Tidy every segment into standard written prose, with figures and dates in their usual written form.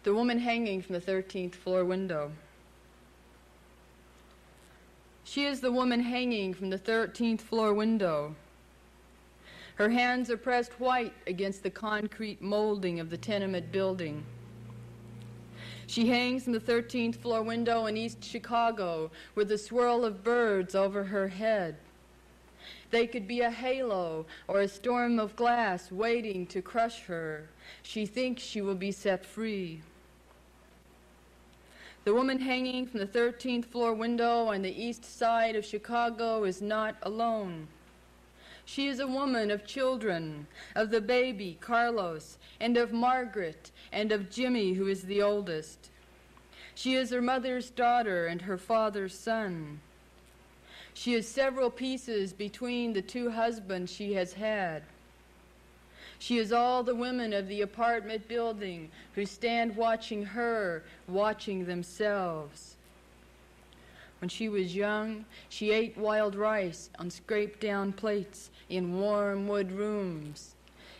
The woman hanging from the 13th floor window. She is the woman hanging from the 13th floor window. Her hands are pressed white against the concrete molding of the tenement building. She hangs from the 13th floor window in East Chicago with a swirl of birds over her head. They could be a halo or a storm of glass waiting to crush her. She thinks she will be set free. The woman hanging from the 13th floor window on the east side of Chicago is not alone. She is a woman of children, of the baby, Carlos, and of Margaret, and of Jimmy, who is the oldest. She is her mother's daughter and her father's son. She is several pieces between the two husbands she has had. She is all the women of the apartment building who stand watching her, watching themselves. When she was young, she ate wild rice on scraped-down plates in warm wood rooms.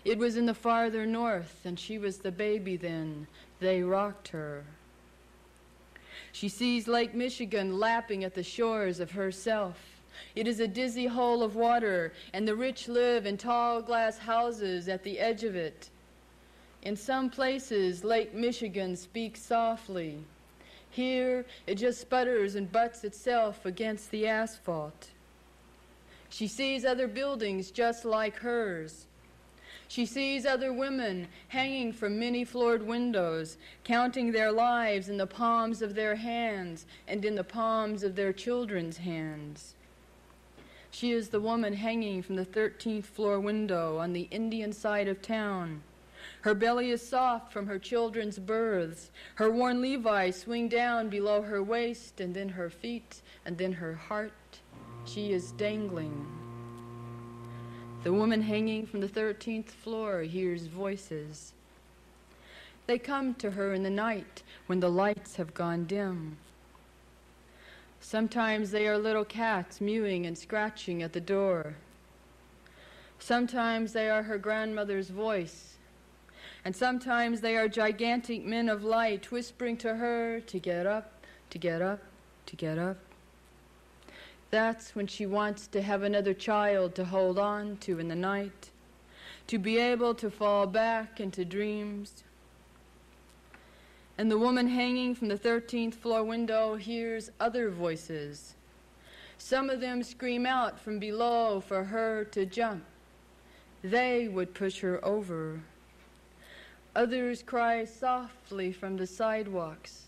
It was in the farther north, and she was the baby then. They rocked her. She sees Lake Michigan lapping at the shores of herself. It is a dizzy hole of water, and the rich live in tall glass houses at the edge of it. In some places, Lake Michigan speaks softly. Here, it just sputters and butts itself against the asphalt. She sees other buildings just like hers. She sees other women hanging from many-floored windows, counting their lives in the palms of their hands and in the palms of their children's hands. She is the woman hanging from the 13th floor window on the Indian side of town. Her belly is soft from her children's births. Her worn Levi's swing down below her waist, and then her feet, and then her heart. She is dangling. The woman hanging from the 13th floor hears voices. They come to her in the night when the lights have gone dim. Sometimes they are little cats mewing and scratching at the door. Sometimes they are her grandmother's voice. And sometimes they are gigantic men of light whispering to her to get up, to get up, to get up. That's when she wants to have another child to hold on to in the night, to be able to fall back into dreams. And the woman hanging from the 13th floor window hears other voices. Some of them scream out from below for her to jump. They would push her over. Others cry softly from the sidewalks,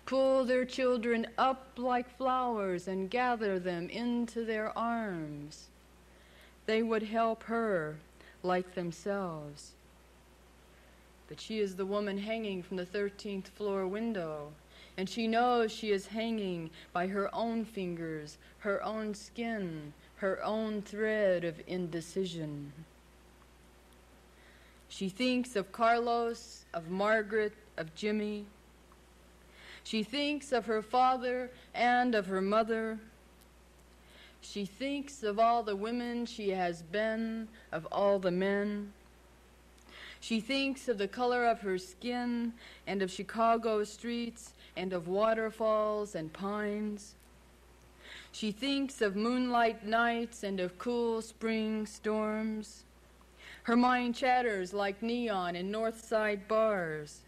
pull their children up like flowers and gather them into their arms. They would help her like themselves. But she is the woman hanging from the 13th floor window, and she knows she is hanging by her own fingers, her own skin, her own thread of indecision. She thinks of Carlos, of Margaret, of Jimmy. She thinks of her father and of her mother. She thinks of all the women she has been, of all the men. She thinks of the color of her skin and of Chicago streets and of waterfalls and pines. She thinks of moonlight nights and of cool spring storms. Her mind chatters like neon in North Side bars.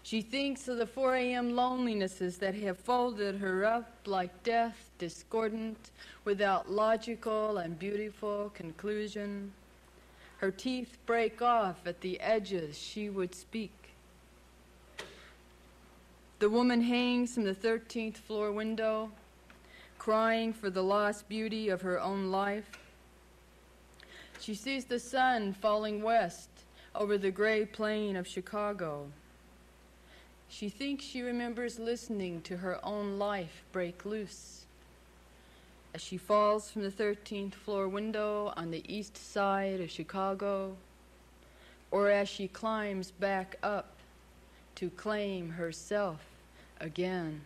She thinks of the 4 a.m. lonelinesses that have folded her up like death, discordant, without logical and beautiful conclusion. Her teeth break off at the edges she would speak. The woman hangs from the 13th floor window, crying for the lost beauty of her own life. She sees the sun falling west over the gray plain of Chicago. She thinks she remembers listening to her own life break loose as she falls from the 13th floor window on the east side of Chicago, or as she climbs back up to claim herself again.